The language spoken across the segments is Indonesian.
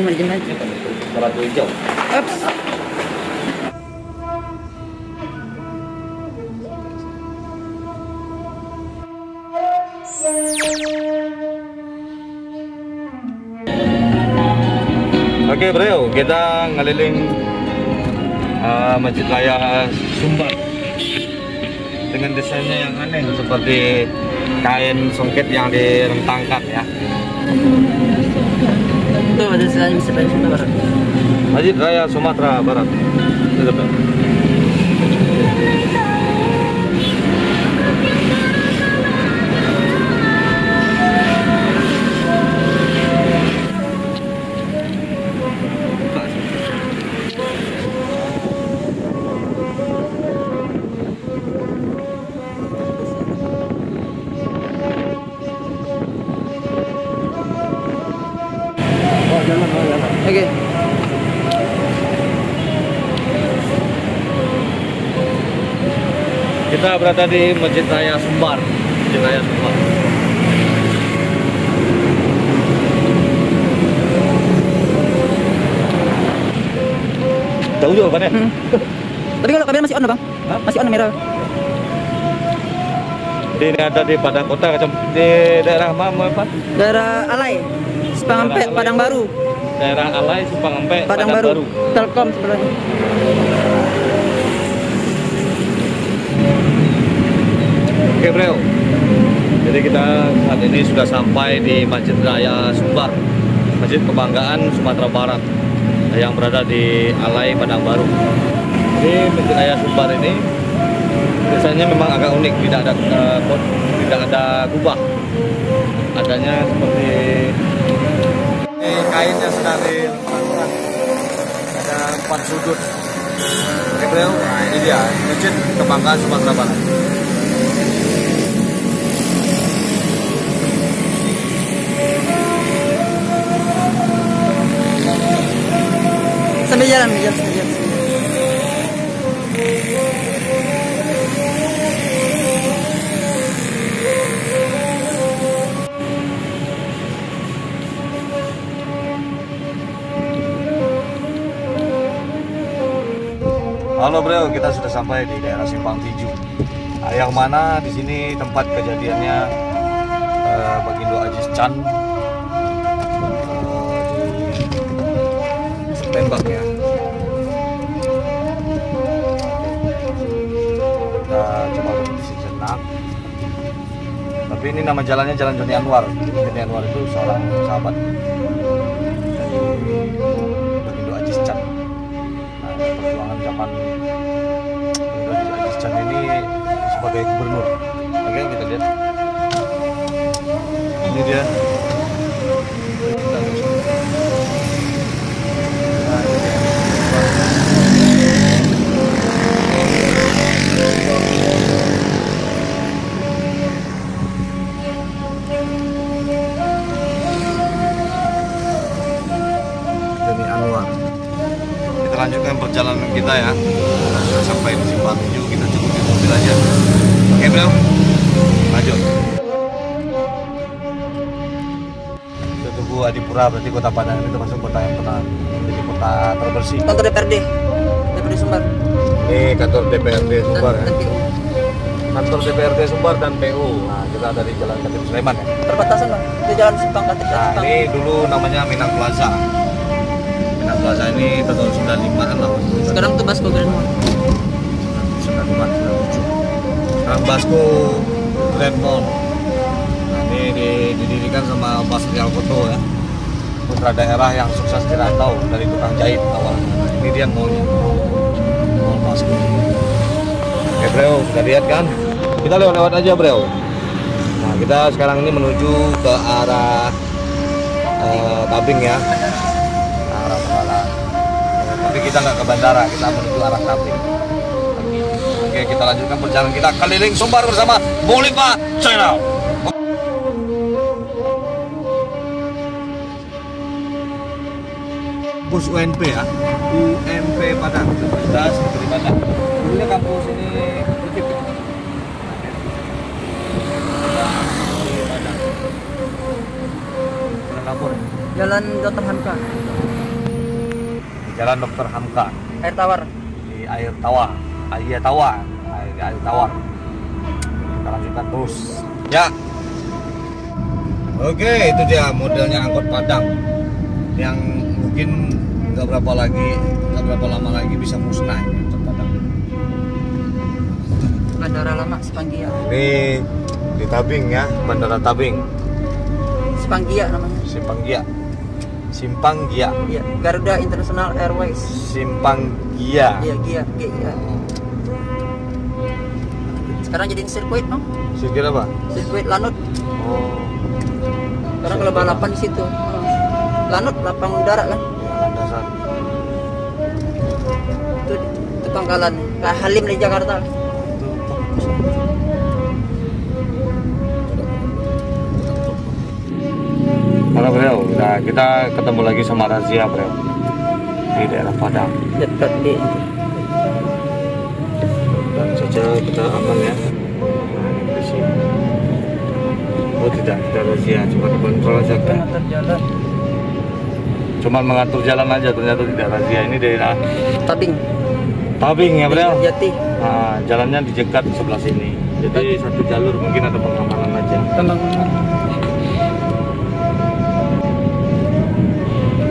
manajemen. Batu hijau. Ups. Oke bro, kita ngeliling Masjid Raya Sumbar dengan desainnya yang aneh seperti kain songket yang direntangkan ya. Itu ada desain Masjid Raya Sumatera Barat. Masjid Raya Sumatera Barat. Itu betul. Oke. Kita berada di Masjid Raya Sumbar. Masjid Raya Sumbar. Jauh juga kan ya? Tapi kalau kamera masih on, Bang? Hah? Masih on kamera. Ini ada di Padang Kota, di daerah mana Pak? Daerah Alai, Sepangampe, Daerah Alai. Padang Baru. Daerah Alai, Supangempe, Padang Baru. Telkom sebelahnya. Oke bro, jadi kita saat ini sudah sampai di Masjid Raya Sumbar, Masjid Kebanggaan Sumatera Barat yang berada di Alai, Padang Baru. Jadi Masjid Raya Sumbar ini biasanya memang agak unik, tidak ada kubah, adanya seperti kainnya sedang direntangkan, ada 4 sudut. Oke bro, nah ini dia Masjid Kebanggaan Sumatera Barat. Sambil jalan, sambil jalan. Halo bro, kita sudah sampai di daerah Simpang Tiju. Yang mana di sini tempat kejadiannya Bagindo Ajis Chan tembak ya. Kita coba berhenti sejenak. Tapi ini nama jalannya Jalan Joni Anwar. Joni Anwar itu seorang sahabat dari Bagindo Ajis Chan. Nah, perjuangan zaman Bagindo Ajis Chan ini sebagai gubernur. Oke, kita lihat. Ini dia. Joni Anwar. Kita lanjutkan perjalanan kita ya. Kita sudah sampai di Simpang Tiju, kita cukup di mobil aja. Oke bro, lanjut. Kita tunggu Adipura, berarti Kota Padang ini termasuk kota yang pernah menjadi kota terbersih. Kantor DPRD Sumbar. Ini kantor DPRD Sumbar ya. Dan PU. Kantor DPRD Sumbar dan PU. Nah, kita ada di Jalan Katib Sulaiman ya. Perbatasan, Bang. Itu jalan Simpang Katib dan Nah, Simpang. ini dulu namanya Minang Plaza. Minang Plaza ini tahun 95-an lah. Sekarang tuh Basco Grand Mall. 95, 97. Sekarang Basco Grand Mall. Nah, ini didirikan sama Pak Surya Alkoto ya. Putra daerah yang sukses dirantau dari tukang jahit awalnya. Nah, ini dia mallnya. Mall Basco. Oke bro, sudah lihat kan? Kita lewat-lewat aja bro. Nah, kita sekarang ini menuju ke arah Tabing ya. Arah Kuala. Tapi kita nggak ke bandara, kita menuju arah Tabing. Oke, kita lanjutkan perjalanan kita keliling Sumbar bersama Bolipa Channel. Kampus UNP ya, UNP Padang, Universitas Negeri Padang. Dulunya kampus ini Kutip ya. Padang. Pernah lapor ya? Jalan Dr. Hamka. Di Jalan Dr. Hamka. Air Tawar. Di Air Tawar. Air Tawar. Air Tawar. Kita lanjutkan terus. Ya. Oke, itu dia modelnya angkot Padang yang mungkin nggak berapa lama lagi bisa musnah ini angkot Padang. Bandara lama Sepanggia. Di Tabing ya, Bandara Tabing. Sepanggia namanya. Simpanggia. Iya, Garuda International Airways. Simpanggia. Iya, GIA. Sekarang jadiin sirkuit, no? Sirkuit apa? Sirkuit Lanut. Oh. Sekarang kalau balapan di situ. Lanut lapang udara kan. Landasan. Itu pangkalan. Kayak Halim di Jakarta. Halo bro, nah kita ketemu lagi sama razia bro di daerah Padang. Dekat di Dan saja kita aman ya. Nah, ini di sini. Oh tidak razia, cuma dikontrol aja kan. pengatur jalan. Cuma mengatur jalan aja, ternyata tidak razia. Ini daerah Tabing. Tabing ya bro. Jati. Nah, jalannya dijegat sebelah sini. Jadi satu jalur, mungkin ada pengamanan aja. Pembangunan.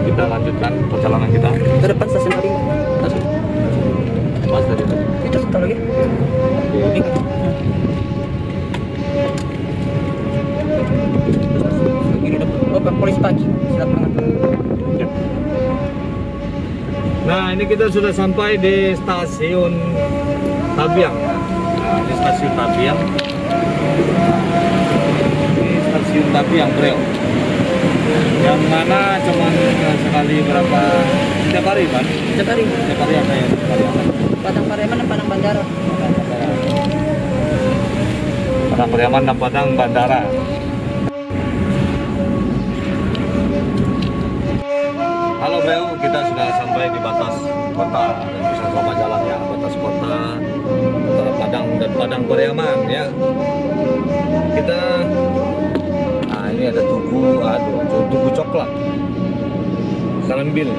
Kita lanjutkan perjalanan kita. Ke depan stasiun Tabing. Langsung. Mas tadi. Itu sebentar lagi. Ini. Kiri depan. Oh, polisi pagi. Silat pengatur. Nah, ini kita sudah sampai di stasiun Tabiang. Nah, ini stasiun Tabiang. Ini stasiun Tabiang, bro. Yang mana cuman sekali berapa? Setiap hari, Pak? Setiap hari. Setiap hari ada ya? Padang Pariaman dan Padang Bandara. Padang Pariaman dan Padang Bandara. Halo bro, kita sudah sampai di batas kota dan bisa sama jalannya batas kota antara Padang dan Padang Pariaman ya. Kita, nah ini ada tugu coklat, Salembil.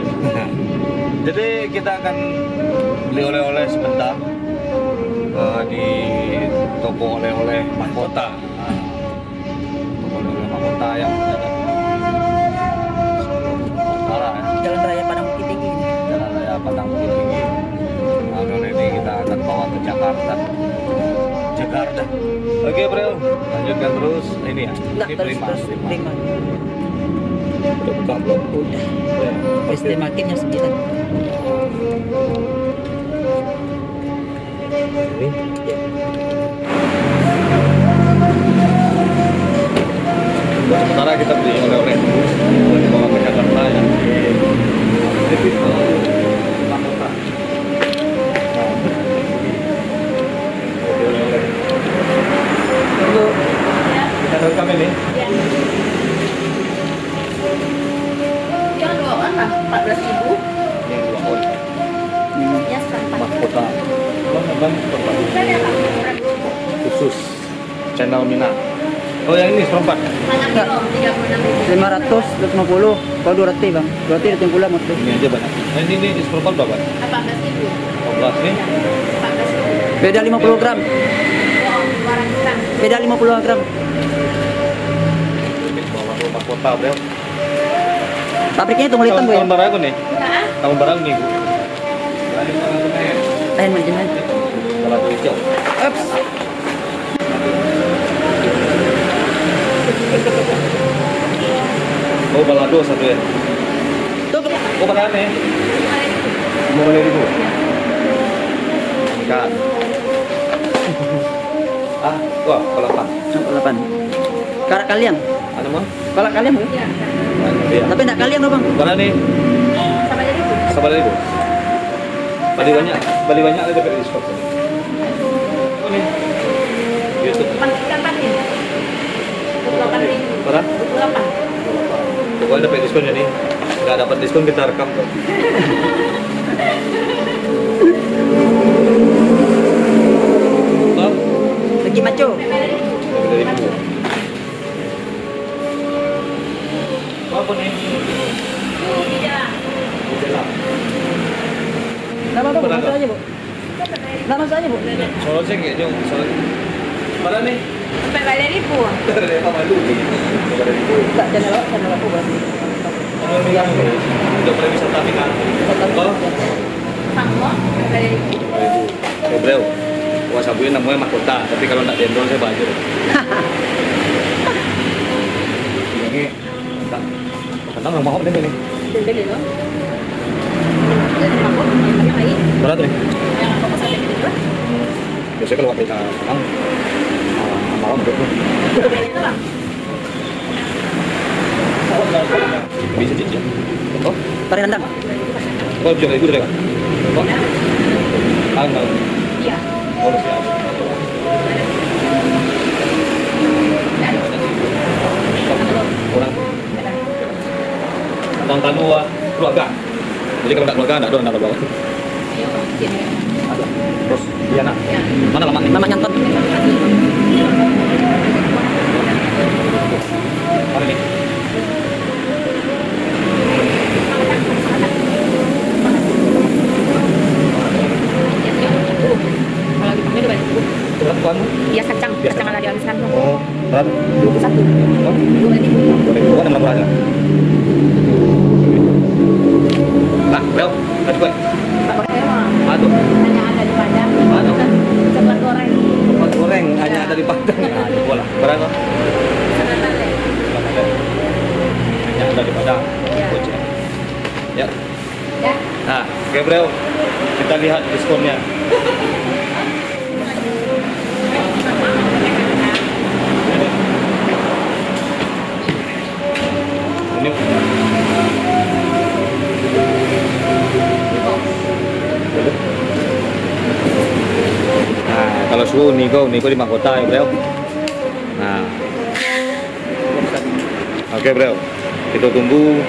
Jadi kita akan beli oleh-oleh sebentar di toko oleh-oleh mahkota. Toko oleh-oleh mahkota yang ada Jalan Raya Padang Bukit Tinggi. Jalan Raya Padang Bukit Tinggi. Lalu ini kita akan bawa ke Jakarta. Oke bro, lanjutkan terus. Ini ya. Enggak, Ini terus prima. Udah buka belum? Udah. Udah. SD makinnya 9. Ini. Ya. Sementara kita beli oleh-oleh dulu. Boleh bawa ke Jakarta ya. Ini kita mahkota. Tunggu. Kita rekam ini. Yang dua kan 14.000. Yang dua on. Ya sekarang Mahkota. Bang, Kan ya Pak? khusus channel Minang. Oh yang ini seperempat. Mana kilo? 36.000. 550. Kalau 200 bang. 200 itu pula motor. Ini aja banyak. Nah, ini di seperempat berapa? 18.000. 14 nih. 14.000. Beda 50 gram. Oh, 200 gram. Beda 50 gram. Ini bawa rumah kota bro. Pabriknya itu mulai tembus ya. Tahun berapa nih? Enggak. Tahun berapa nih bu? Lain manajemen. Kalau hijau. Ups. Oh balado satu ya. Tuh. Oh berapa nih? 5.000. Ikan. Ah, wah kelapan. 8. Karak kalian. Ada mau? Kalau kalian bu. Ya. Iya. Tapi enggak kalian loh bang. Berapa nih? Sama jadi Bu. Sabar ribu. Bali banyak ada dapat diskon. Oh nih. YouTube. Ikan patin. 28.000. Berapa? 28. Pokoknya dapat diskon ya nih. Nggak dapat diskon kita rekam tuh. Oh, Lagi maco. dari ibu. Apa nih? Nama apa, Bu? Masuk aja, Bu. Nah, masuk aja, Bu. Solo sih kayaknya, solo. Mana nih? Sampai balik ribu. Dari apa malu? Tak, channel aku berarti. Kalau bilang udah pariwisata kan. Oh, Sama, balik ribu. Ibu. Bro. Wah, sabuin namanya mahkota, tapi kalau nggak dendol saya baju. Ini tak. Kentang yang mau deh ini. Beli loh. Jadi aku yang lain. Berat nih. Yang aku pesan dari itu. Biasanya kalau kita kentang mau untuk tuh. Beli itu lah. Bisa cicil. Oh, Tarik rendang. oh jangan ibu deh kan. Oh, tahu. Iya. Oh, siap. Kurang. Tentang dua keluarga. Jadi kalau nggak keluarga nggak ada nggak bawa. Terus iya nak. Mana lemak nih? Nama nyanton. Mana nih? Kalau di udah balik ribu. Berat tuan. Bias kacang ala dihaluskan. Oh, berat. 21. Oh, 2 ribu. boleh. Bukan 6 aja. Nah, bel, tadi gue. Aduh, Hanya ada di Padang. Aduh. Cepat goreng. tempat goreng hanya ada di Padang. Nah, itu bola. Berapa? Selatan deh. Hanya ada di Padang. Ya. Gojek. Ya. Ya. Nah, oke bro, kita lihat diskonnya. Ini nah, kalau suhu Niko di mahkota ya bro. Nah, oke bro, kita tunggu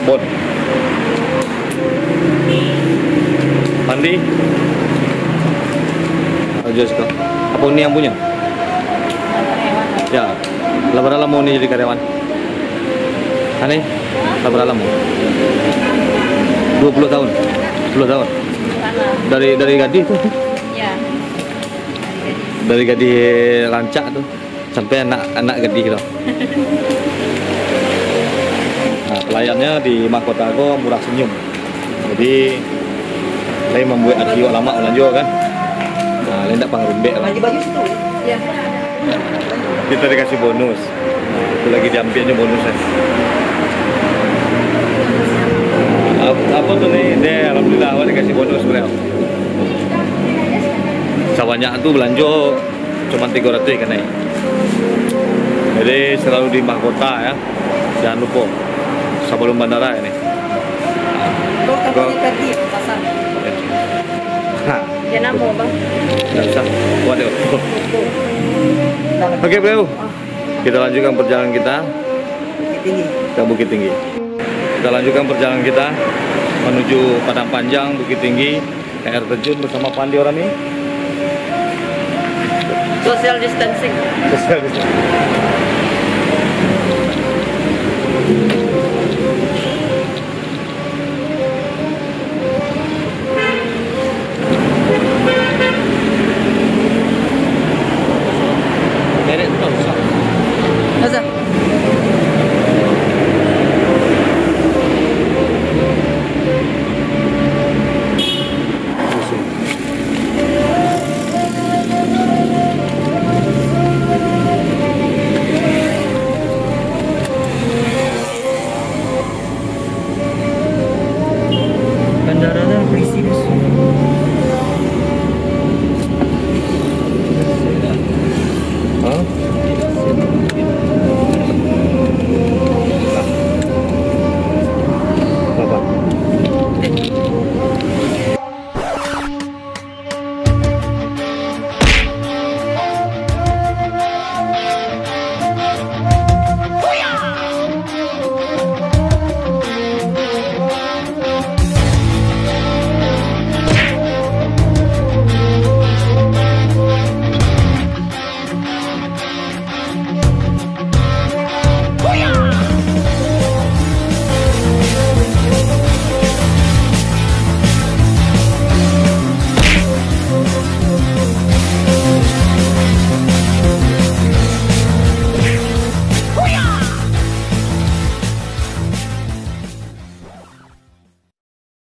bon. Mandi. Aja sekarang. Apa ini yang punya? Ya, lebar alam mau nih jadi karyawan. Aneh, lebar alam mau. 20 tahun. 10 tahun. Dari Gadi tuh. Ya. Dari Gadi Rancak tuh sampai anak Gadi gitu. Nah, pelayannya di mahkota aku murah senyum. Jadi saya membuat adio lama lanjut kan. Nah, lain tak pangrumbe lah. Baju situ. Ya. Kita dikasih bonus. Nah, itu lagi diambilnya bonusnya. Apa tuh nih? Deh, alhamdulillah awal dikasih bonus beliau. Sawanya tuh belanja cuma 300 kan nih. Jadi selalu di mahkota ya. Jangan lupa sebelum bandara ini. Kau katanya tadi pasar. Nah, Dia namo bang. nggak usah. Waduh. Oke bro, kita lanjutkan perjalanan kita Tinggi. ke Bukit Tinggi. Kita lanjutkan perjalanan kita menuju Padang Panjang, Bukit Tinggi, air terjun bersama Pandi orang ini. Social distancing. Sosial distancing.